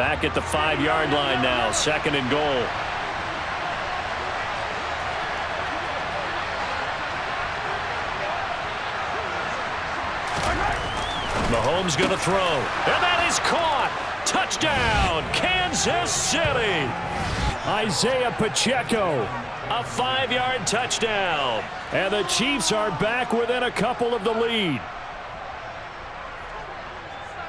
Back at the 5-yard line now, 2nd and goal. Mahomes going to throw, and that is caught. Touchdown, Kansas City. Isaiah Pacheco, a 5-yard touchdown. And the Chiefs are back within a couple of the lead.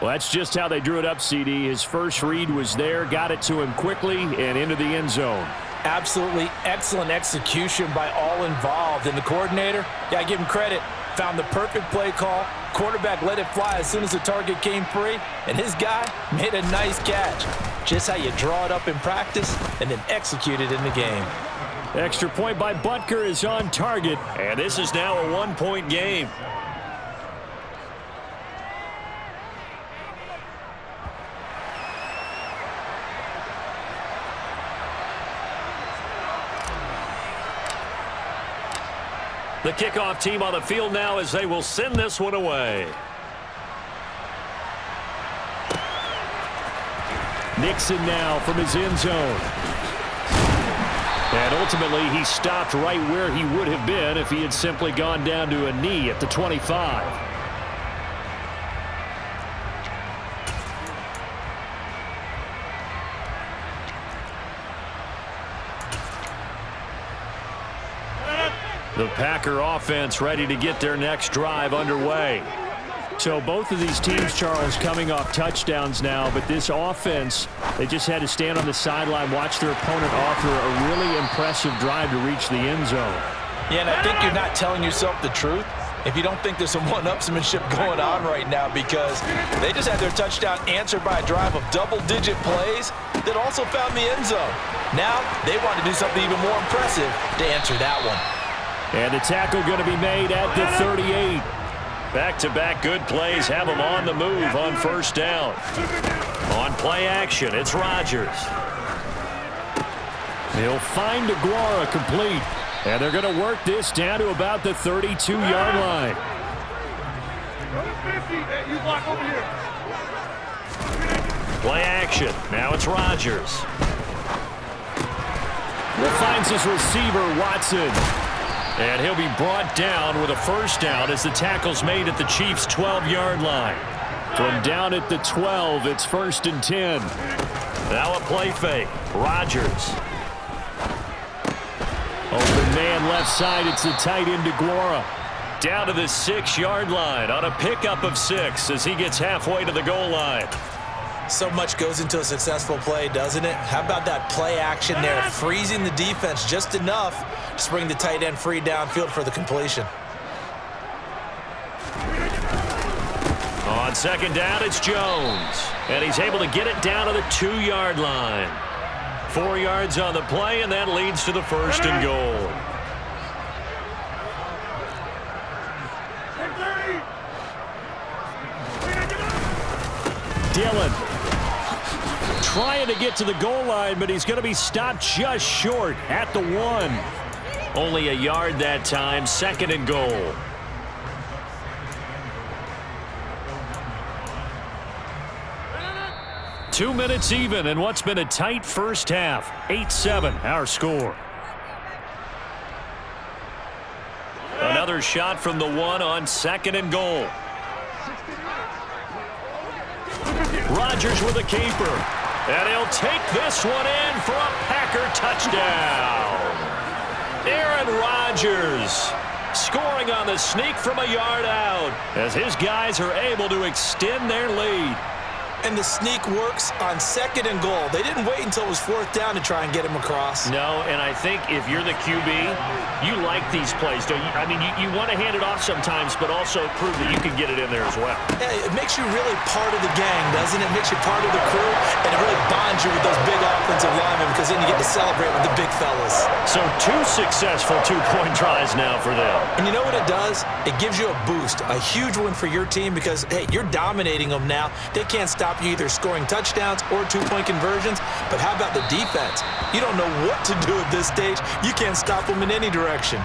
Well, that's just how they drew it up, CD. His first read was there, got it to him quickly, and into the end zone. Absolutely excellent execution by all involved. And the coordinator, yeah, give him credit, found the perfect play call. Quarterback let it fly as soon as the target came free, and his guy made a nice catch. Just how you draw it up in practice and then execute it in the game. Extra point by Butker is on target, and this is now a 1-point game. The kickoff team on the field now as they will send this one away. Nixon now from his end zone. And ultimately, he stopped right where he would have been if he had simply gone down to a knee at the 25. The Packer offense ready to get their next drive underway. So both of these teams, Charles, coming off touchdowns now, but this offense, they just had to stand on the sideline, watch their opponent offer a really impressive drive to reach the end zone. Yeah, and I think you're not telling yourself the truth if you don't think there's some one-upsmanship going on right now, because they just had their touchdown answered by a drive of double-digit plays that also found the end zone. Now they want to do something even more impressive to answer that one. And the tackle going to be made at the 38. Back-to-back good plays have them on the move on first down. On play action, it's Rodgers. He'll find Aguara complete. And they're going to work this down to about the 32-yard line. Play action. Now it's Rodgers. Finds his receiver, Watson. And he'll be brought down with a first down as the tackle's made at the Chiefs' 12-yard line. From down at the 12, it's 1st and 10. Now a play fake. Rodgers. Open man left side. It's the tight end Aguara. Down to the 6-yard line on a pickup of 6 as he gets halfway to the goal line. So much goes into a successful play, doesn't it? How about that play action there, freezing the defense just enough to bring the tight end free downfield for the completion. On 2nd down, it's Jones. And he's able to get it down to the 2-yard line. 4 yards on the play, and that leads to the 1st and goal. Dillon trying to get to the goal line, but he's going to be stopped just short at the 1. Only a yard that time, 2nd and goal. Two minutes even in what's been a tight first half. 8-7, our score. Another shot from the 1 on 2nd and goal. Rodgers with a caper. And he'll take this one in for a Packer touchdown. Aaron Rodgers scoring on the sneak from a yard out as his guys are able to extend their lead. And the sneak works on 2nd and goal. They didn't wait until it was 4th down to try and get him across. No, and I think if you're the QB, you like these plays, don't you? I mean, you want to hand it off sometimes, but also prove that you can get it in there as well. Yeah, it makes you really part of the gang, doesn't it? It makes you part of the crew, and it really bonds you with those big offensive linemen because then you get to celebrate with the big fellas. So 2 successful 2-point tries now for them. And you know what it does? It gives you a boost, a huge win for your team because, hey, you're dominating them now. They can't stop you either scoring touchdowns or 2-point conversions. But how about the defense? You don't know what to do at this stage. You can't stop them in any direction.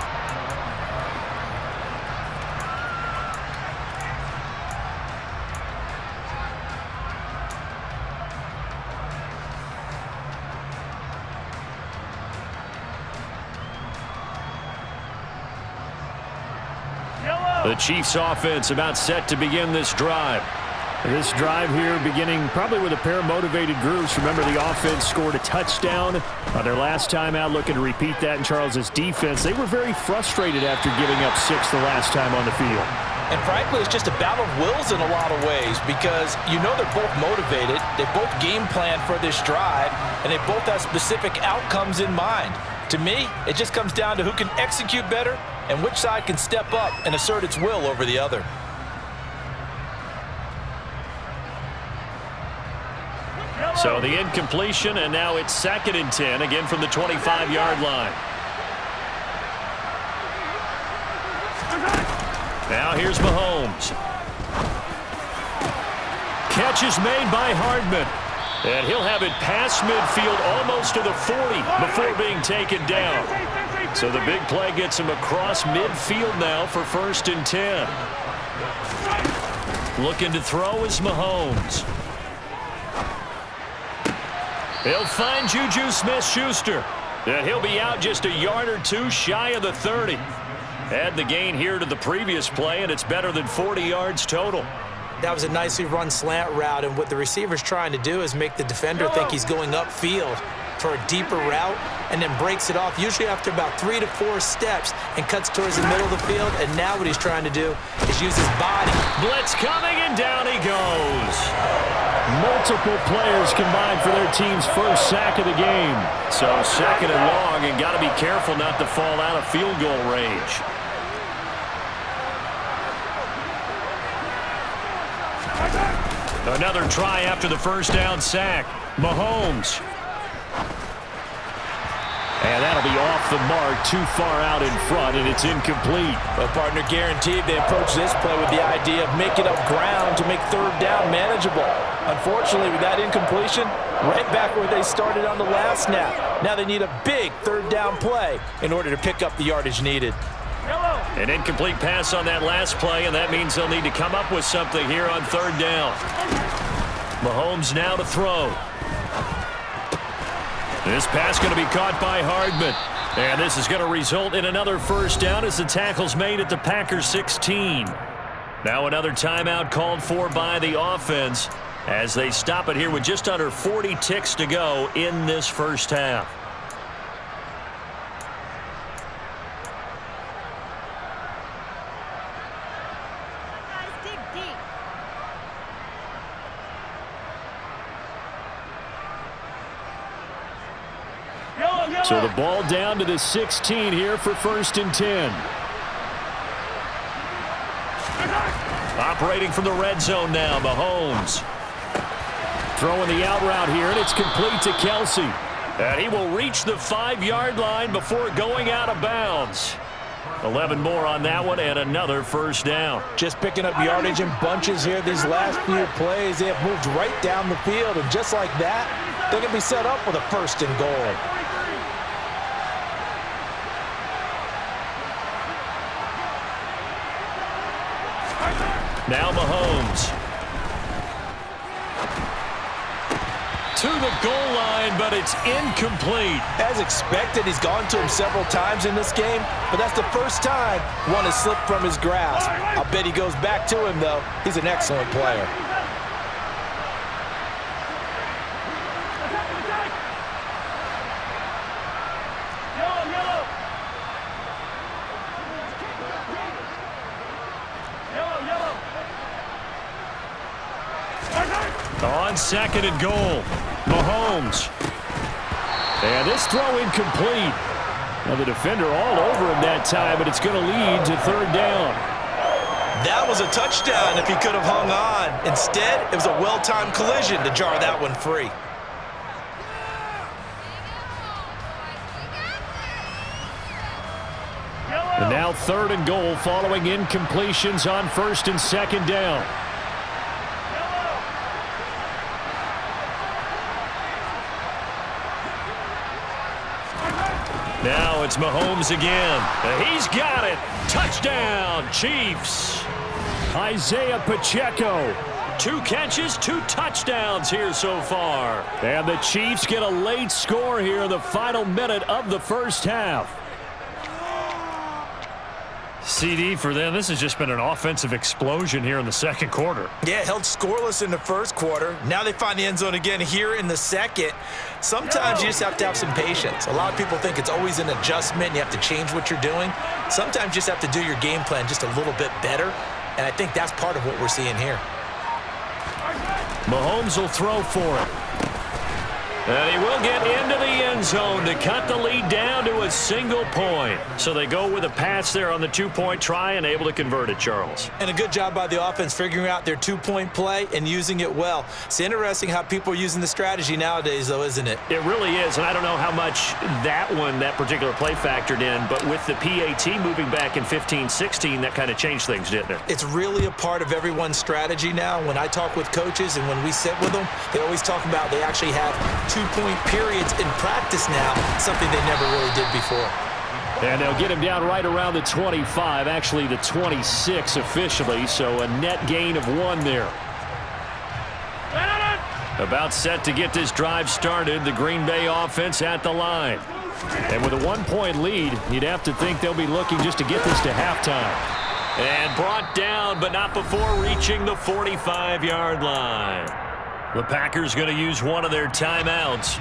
The Chiefs offense about set to begin this drive. This drive here beginning probably with a pair of motivated groups. Remember, the offense scored a touchdown on their last time out, looking to repeat that in Charles' defense. They were very frustrated after giving up 6 the last time on the field. And frankly, it's just a battle of wills in a lot of ways because you know they're both motivated, they both game plan for this drive, and they both have specific outcomes in mind. To me, it just comes down to who can execute better and which side can step up and assert its will over the other. So the incompletion, and now it's 2nd and 10, again from the 25-yard line. Now here's Mahomes. Catch is made by Hardman. And he'll have it past midfield almost to the 40 before being taken down. So the big play gets him across midfield now for 1st and 10. Looking to throw is Mahomes. He'll find Juju Smith-Schuster. And he'll be out just a yard or two shy of the 30. Add the gain here to the previous play, and it's better than 40 yards total. That was a nicely run slant route, and what the receiver's trying to do is make the defender think he's going upfield for a deeper route and then breaks it off, usually after about 3 to 4 steps, and cuts towards the middle of the field. And now what he's trying to do is use his body. Blitz coming, and down he goes. Multiple players combined for their team's first sack of the game. So 2nd and long, and got to be careful not to fall out of field goal range. Another try after the first down sack. Mahomes. And that'll be off the mark, too far out in front, and it's incomplete. Well, partner, guaranteed they approach this play with the idea of making up ground to make 3rd down manageable. Unfortunately, with that incompletion, right back where they started on the last snap. Now they need a big 3rd down play in order to pick up the yardage needed. An incomplete pass on that last play, and that means they'll need to come up with something here on 3rd down. Mahomes now to throw. This pass going to be caught by Hardman. And this is going to result in another 1st down as the tackle's made at the Packers 16. Now another timeout called for by the offense as they stop it here with just under 40 ticks to go in this first half. So the ball down to the 16 here for 1st and 10. Operating from the red zone now, Mahomes. Throwing the out route here, and it's complete to Kelsey. And he will reach the 5-yard line before going out of bounds. 11 more on that one, and another 1st down. Just picking up yardage in bunches here these last few plays. They have moved right down the field, and just like that, they're going to be set up with a 1st and goal. Now Mahomes. To the goal line, but it's incomplete. As expected, he's gone to him several times in this game, but that's the first time one has slipped from his grasp. I'll bet he goes back to him, though. He's an excellent player. On 2nd and goal, Mahomes. And this throw incomplete. Now the defender all over him that time, but it's going to lead to 3rd down. That was a touchdown if he could have hung on. Instead, it was a well-timed collision to jar that one free. And now 3rd and goal following incompletions on 1st and 2nd down. Now it's Mahomes again. He's got it. Touchdown, Chiefs. Isaiah Pacheco. 2 catches, 2 touchdowns here so far. And the Chiefs get a late score here in the final minute of the first half. CD for them. This has just been an offensive explosion here in the second quarter. Yeah, held scoreless in the first quarter. Now they find the end zone again here in the second. Sometimes you just have to have some patience. A lot of people think it's always an adjustment. You have to change what you're doing. Sometimes you just have to do your game plan just a little bit better, and I think that's part of what we're seeing here. Mahomes will throw for it. And he will get into the end zone to cut the lead down to a single point. So they go with a pass there on the two-point try and able to convert it, Charles. And a good job by the offense figuring out their two-point play and using it well. It's interesting how people are using the strategy nowadays, though, isn't it? It really is, and I don't know how much that particular play factored in, but with the PAT moving back in 15-16, that kind of changed things, didn't it? It's really a part of everyone's strategy now. When I talk with coaches and when we sit with them, they always talk about they actually have two-point periods in practice now, something they never really did before. And they'll get him down right around the 25, actually the 26 officially, so a net gain of 1 there. About set to get this drive started, the Green Bay offense at the line. And with a 1-point lead, you'd have to think they'll be looking just to get this to halftime. And brought down, but not before reaching the 45-yard line. The Packers going to use one of their timeouts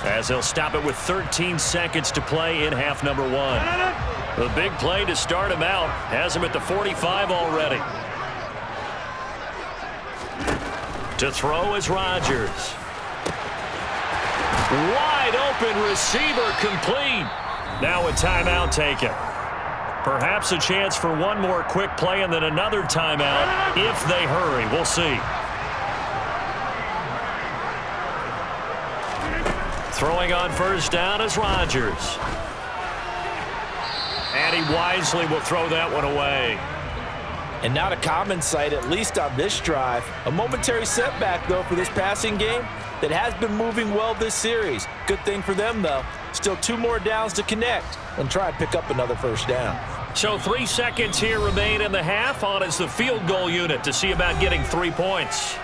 as they'll stop it with 13 seconds to play in half number 1. The big play to start him out has him at the 45 already. To throw is Rodgers. Wide open receiver complete. Now a timeout taken. Perhaps a chance for one more quick play and then another timeout if they hurry. We'll see. Throwing on first down is Rodgers. And he wisely will throw that one away. And not a common sight, at least on this drive. A momentary setback, though, for this passing game that has been moving well this series. Good thing for them, though. Still 2 more downs to connect and try and pick up another first down. So 3 seconds here remain in the half. On is the field goal unit to see about getting 3 points.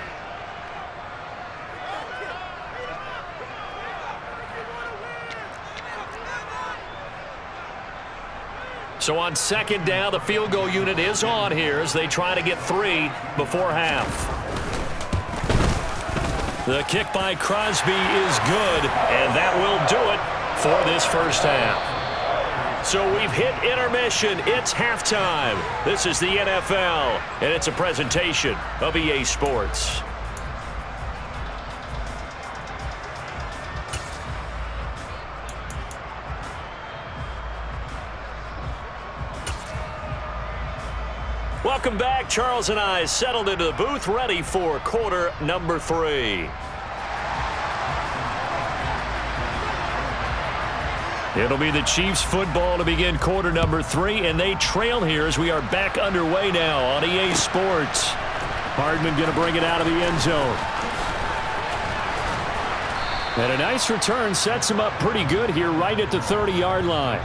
So on second down, the field goal unit is on here as they try to get 3 before half. The kick by Crosby is good, and that will do it for this first half. So we've hit intermission. It's halftime. This is the NFL, and it's a presentation of EA Sports. Welcome back. Charles and I settled into the booth, ready for quarter number 3. It'll be the Chiefs football to begin quarter number 3, and they trail here as we are back underway now on EA Sports. Hardman going to bring it out of the end zone. And a nice return sets him up pretty good here right at the 30-yard line.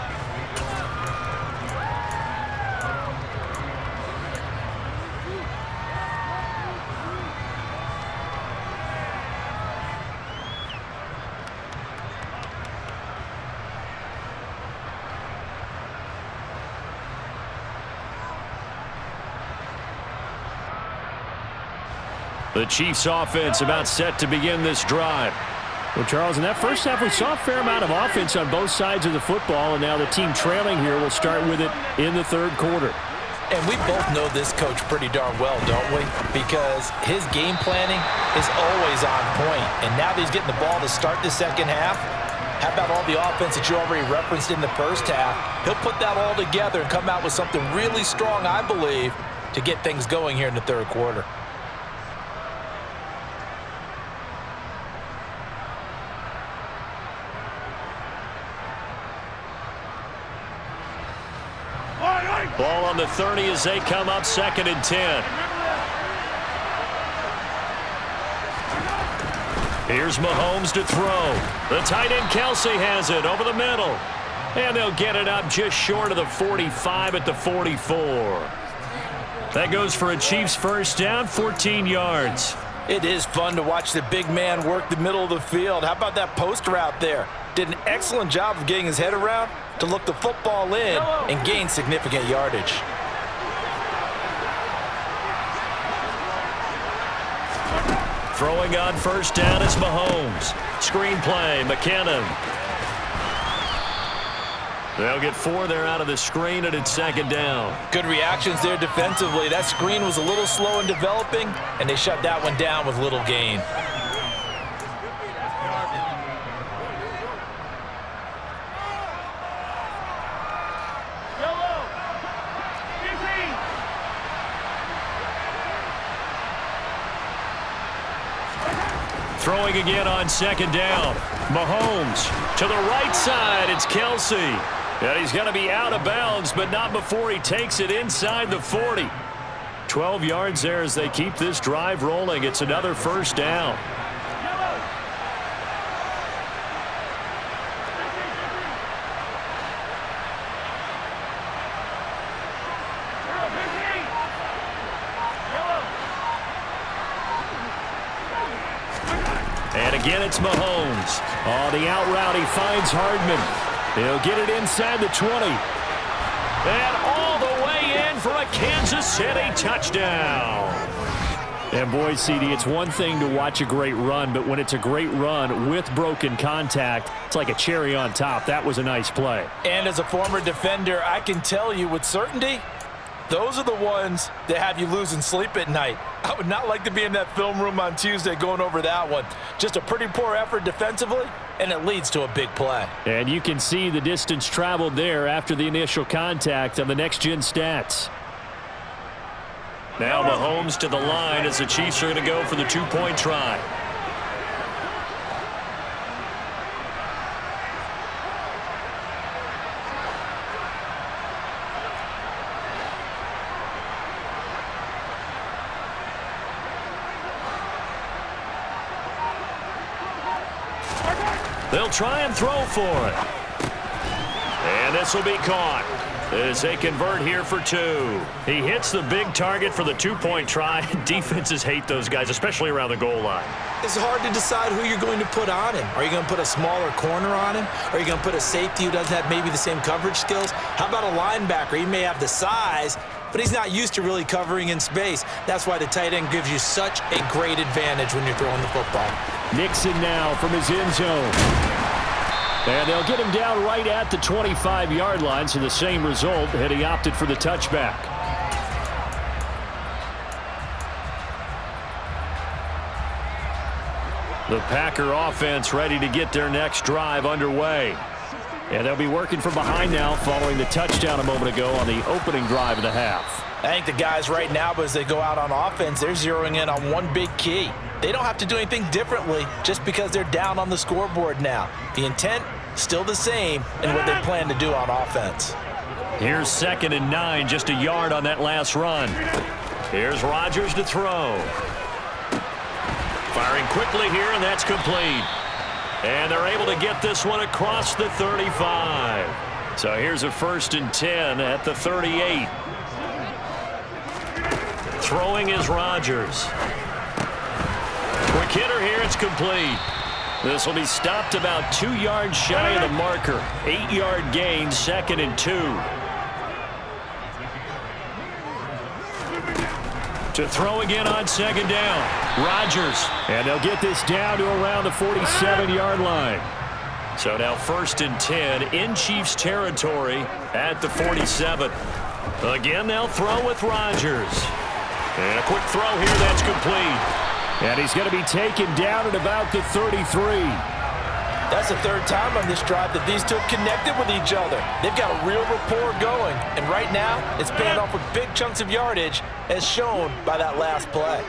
The Chiefs offense about set to begin this drive. Well, Charles, in that first half, we saw a fair amount of offense on both sides of the football, and now the team trailing here will start with it in the third quarter. And we both know this coach pretty darn well, don't we? Because his game planning is always on point. And now that he's getting the ball to start the second half, how about all the offense that you already referenced in the first half? He'll put that all together and come out with something really strong, I believe, to get things going here in the third quarter. Ball on the 30 as they come up 2nd and 10. Here's Mahomes to throw. The tight end Kelsey has it over the middle. And they'll get it up just short of the 45 at the 44. That goes for a Chiefs first down, 14 yards. It is fun to watch the big man work the middle of the field. How about that post route there? Did an excellent job of getting his head around to look the football in and gain significant yardage. Throwing on first down is Mahomes. Screen play, McKinnon. They'll get 4 there out of the screen, and it's second down. Good reactions there defensively. That screen was a little slow in developing, and they shut that one down with little gain. Throwing again on second down. Mahomes to the right side. It's Kelsey. And he's going to be out of bounds, but not before he takes it inside the 40. 12 yards there as they keep this drive rolling. It's another first down. And again, it's Mahomes. On the out route, he finds Hardman. He'll get it inside the 20. And all the way in for a Kansas City touchdown. And boy, CD, it's one thing to watch a great run, but when it's a great run with broken contact, it's like a cherry on top. That was a nice play. And as a former defender, I can tell you with certainty, those are the ones that have you losing sleep at night. I would not like to be in that film room on Tuesday going over that one. Just a pretty poor effort defensively, and it leads to a big play. And you can see the distance traveled there after the initial contact on the next-gen stats. Now Mahomes to the line as the Chiefs are going to go for the 2-point try. They'll try and throw for it. And this will be caught as they convert here for 2. He hits the big target for the 2-point try. Defenses hate those guys, especially around the goal line. It's hard to decide who you're going to put on him. Are you going to put a smaller corner on him? Are you going to put a safety who doesn't have maybe the same coverage skills? How about a linebacker? He may have the size, but he's not used to really covering in space. That's why the tight end gives you such a great advantage when you're throwing the football. Nixon now from his end zone. And they'll get him down right at the 25-yard line, so the same result, had he opted for the touchback. The Packer offense ready to get their next drive underway. And they'll be working from behind now following the touchdown a moment ago on the opening drive of the half. I think the guys right now, as they go out on offense, they're zeroing in on one big key. They don't have to do anything differently just because they're down on the scoreboard now. The intent, still the same in what they plan to do on offense. Here's 2nd and 9, just a yard on that last run. Here's Rodgers to throw. Firing quickly here, and that's complete. And they're able to get this one across the 35. So here's a 1st and 10 at the 38. Throwing is Rodgers. Quick hitter here, it's complete. This will be stopped about 2 yards shy of the marker. 8-yard gain, 2nd and 2. To throw again on 2nd down. Rodgers. And they'll get this down to around the 47-yard line. So now 1st and 10 in Chiefs territory at the 47. Again, they'll throw with Rodgers. And a quick throw here, that's complete. And he's going to be taken down at about the 33. That's the 3rd time on this drive that these two have connected with each other. They've got a real rapport going. And right now, it's paying off with big chunks of yardage, as shown by that last play.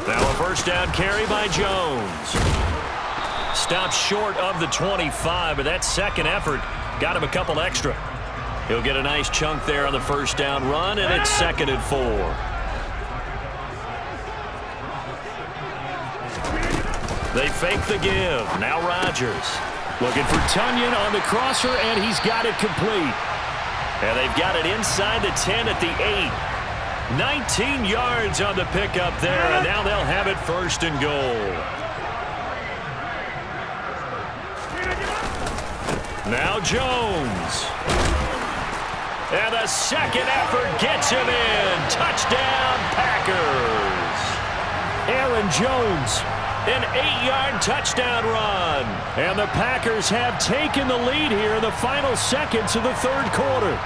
Now a 1st down carry by Jones. Stopped short of the 25, but that second effort got him a couple extra. He'll get a nice chunk there on the 1st down run, and it's 2nd and 4. They fake the give. Now Rodgers. Looking for Tunyon on the crosser, and he's got it complete. And they've got it inside the 10 at the 8. 19 yards on the pickup there, and now they'll have it 1st and goal. Now Jones. And the second effort gets him in. Touchdown, Packers. Aaron Jones, an 8-yard touchdown run. And the Packers have taken the lead here in the final seconds of the third quarter.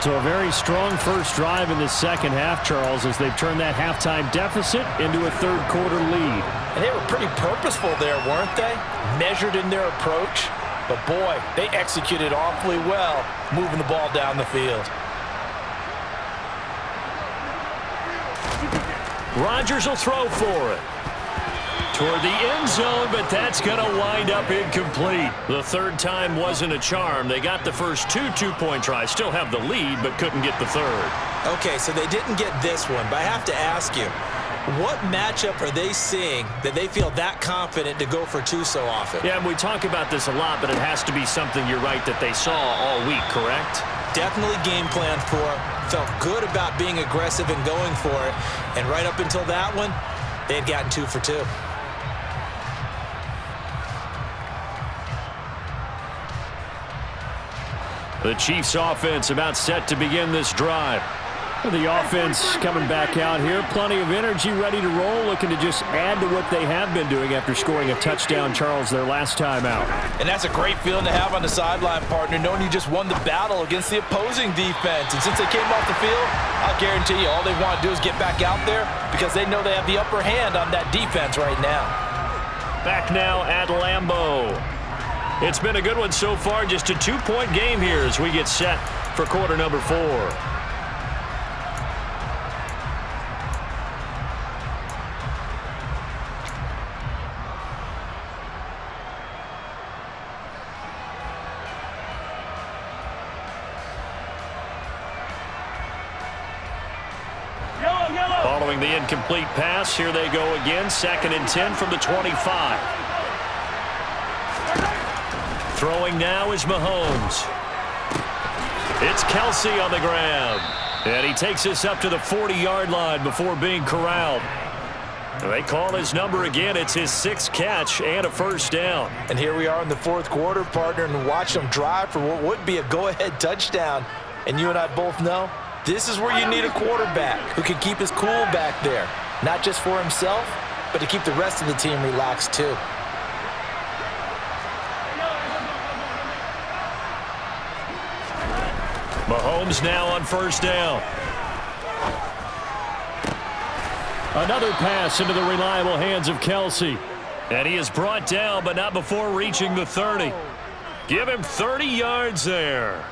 So a very strong first drive in the second half, Charles, as they've turned that halftime deficit into a third quarter lead. And they were pretty purposeful there, weren't they? Measured in their approach. But boy, they executed awfully well, moving the ball down the field. Rodgers will throw for it. Toward the end zone, but that's going to wind up incomplete. The third time wasn't a charm. They got the first two-point tries. Still have the lead, but couldn't get the third. Okay, so they didn't get this one, but I have to ask you, what matchup are they seeing that they feel that confident to go for two so often? Yeah, and we talk about this a lot, but it has to be something, you're right, that they saw all week, correct? Definitely game plan for it. Felt good about being aggressive and going for it. And right up until that one, they had gotten 2 for 2. The Chiefs offense about set to begin this drive. The offense coming back out here. Plenty of energy, ready to roll, looking to just add to what they have been doing after scoring a touchdown, Charles, their last time out. And that's a great feeling to have on the sideline, partner, knowing you just won the battle against the opposing defense. And since they came off the field, I'll guarantee you all they want to do is get back out there because they know they have the upper hand on that defense right now. Back now at Lambeau. It's been a good one so far. Just a 2-point game here as we get set for quarter number 4. Following the incomplete pass, here they go again. 2nd and 10 from the 25. Throwing now is Mahomes. It's Kelce on the ground. And he takes us up to the 40-yard line before being corralled. They call his number again. It's his 6th catch and a first down. And here we are in the fourth quarter, partner, and watch them drive for what would be a go-ahead touchdown. And you and I both know this is where you need a quarterback who can keep his cool back there. Not just for himself, but to keep the rest of the team relaxed too. Mahomes now on first down. Another pass into the reliable hands of Kelce. And he is brought down, but not before reaching the 30. Give him 30 yards there.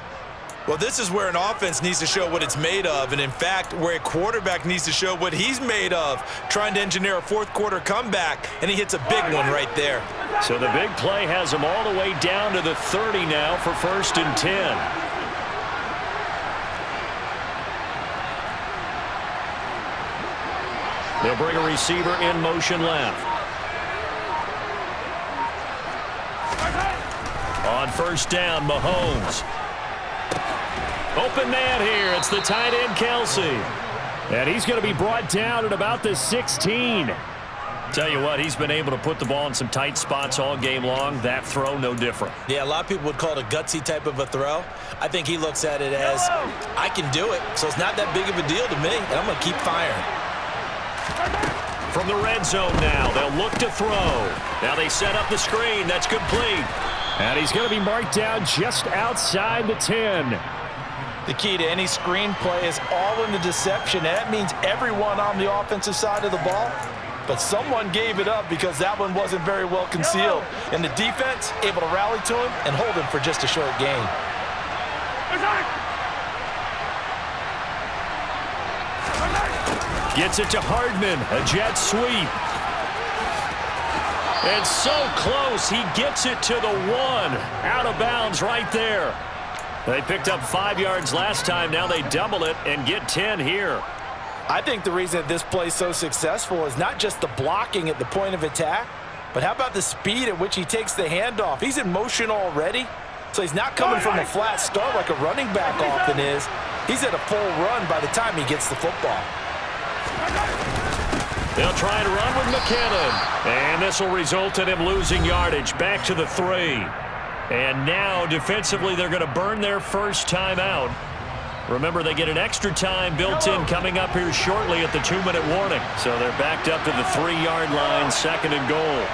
Well, this is where an offense needs to show what it's made of, and in fact, where a quarterback needs to show what he's made of, trying to engineer a fourth quarter comeback, and he hits a big one right there. So the big play has him all the way down to the 30 now for 1st and 10. They'll bring a receiver in motion left. On first down, Mahomes. Open man here. It's the tight end, Kelce. And he's going to be brought down at about the 16. Tell you what, he's been able to put the ball in some tight spots all game long. That throw, no different. Yeah, a lot of people would call it a gutsy type of a throw. I think he looks at it as, I can do it, so it's not that big of a deal to me, and I'm going to keep firing. From the red zone now, they'll look to throw. Now they set up the screen. That's complete. And he's going to be marked down just outside the 10. The key to any screen play is all in the deception. And that means everyone on the offensive side of the ball. But someone gave it up because that one wasn't very well concealed. And the defense able to rally to him and hold him for just a short gain. Gets it to Hardman, a jet sweep. And so close, he gets it to the 1. Out of bounds right there. They picked up 5 yards last time. Now they double it and get 10 here. I think the reason that this play is so successful is not just the blocking at the point of attack, but how about the speed at which he takes the handoff? He's in motion already, so he's not coming from a flat start like a running back often is. He's at a full run by the time he gets the football. They'll try to run with McKinnon. And this will result in him losing yardage back to the 3. And now, defensively, they're going to burn their first time out Remember, they get an extra time built in coming up here shortly at the 2-minute warning. So they're backed up to the 3-yard line, 2nd and goal.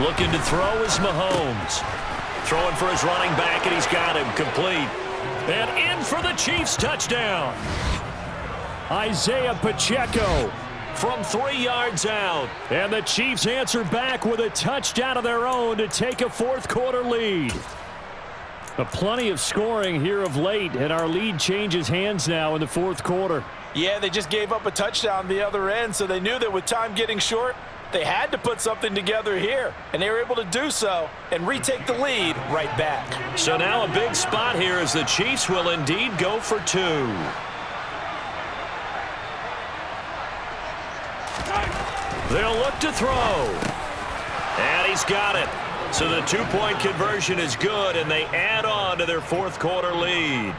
Looking to throw is Mahomes. Throwing for his running back, and he's got him complete. And in for the Chiefs touchdown. Isaiah Pacheco from 3 yards out. And the Chiefs answer back with a touchdown of their own to take a 4th-quarter lead. Plenty of scoring here of late, and our lead changes hands now in the 4th quarter. Yeah, they just gave up a touchdown the other end, so they knew that with time getting short, they had to put something together here, and they were able to do so and retake the lead right back. So now a big spot here as the Chiefs will indeed go for 2. They'll look to throw. And he's got it. So the 2-point conversion is good, and they add on to their 4th-quarter lead.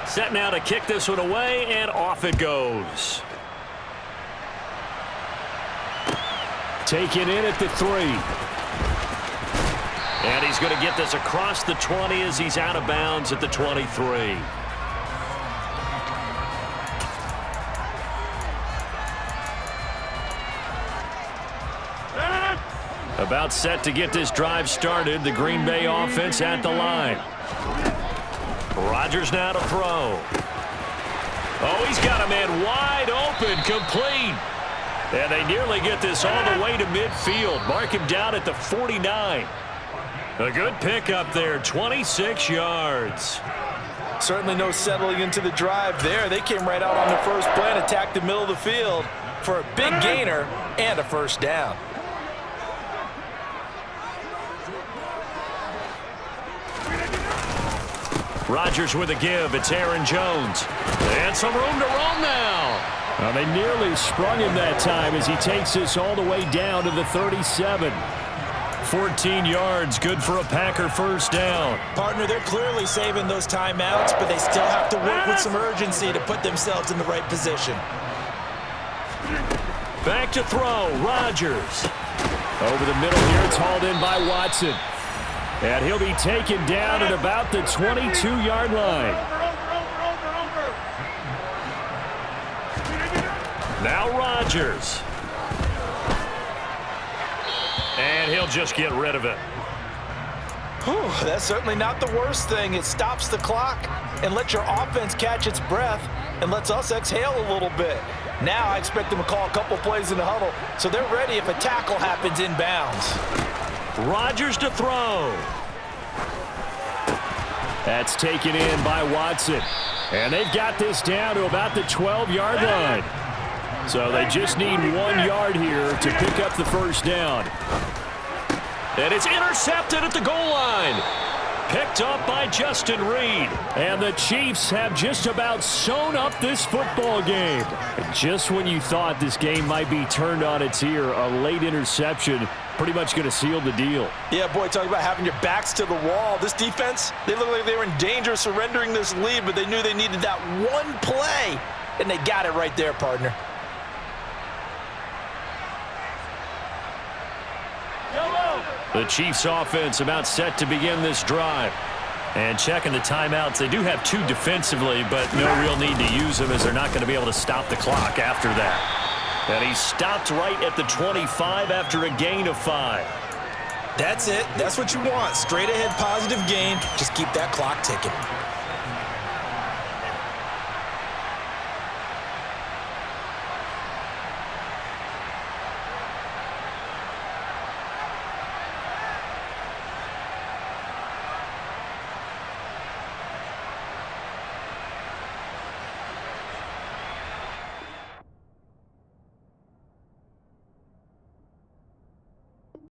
Set now to kick this one away, and off it goes. Taken in at the 3. And he's going to get this across the 20 as he's out of bounds at the 23. About set to get this drive started. The Green Bay offense at the line. Rodgers now to throw. Oh, he's got a man wide open, complete. And they nearly get this all the way to midfield. Mark him down at the 49. A good pickup there, 26 yards. Certainly no settling into the drive there. They came right out on the first play and attacked the middle of the field for a big gainer and a 1st down. Rodgers with a give. It's Aaron Jones. And some room to roam now. Well, they nearly sprung him that time as he takes this all the way down to the 37. 14 yards, good for a Packer 1st down. Partner, they're clearly saving those timeouts, but they still have to work with some urgency to put themselves in the right position. Back to throw, Rodgers. Over the middle here, it's hauled in by Watson. And he'll be taken down at about the 22-yard line. Now Rodgers. And he'll just get rid of it. Whew, that's certainly not the worst thing. It stops the clock and lets your offense catch its breath and lets us exhale a little bit. Now I expect them to call a couple plays in the huddle so they're ready if a tackle happens inbounds. Rodgers to throw. That's taken in by Watson. And they've got this down to about the 12-yard line. So they just need 1 yard here to pick up the 1st down. And it's intercepted at the goal line. Picked up by Justin Reed. And the Chiefs have just about sewn up this football game. Just when you thought this game might be turned on its ear, a late interception pretty much going to seal the deal. Yeah, boy, talking about having your backs to the wall. This defense, they look like they were in danger of surrendering this lead, but they knew they needed that one play, and they got it right there, partner. The Chiefs offense about set to begin this drive. And checking the timeouts, they do have 2 defensively, but no real need to use them as they're not going to be able to stop the clock after that. And he stopped right at the 25 after a gain of 5. That's it. That's what you want. Straight ahead positive gain. Just keep that clock ticking.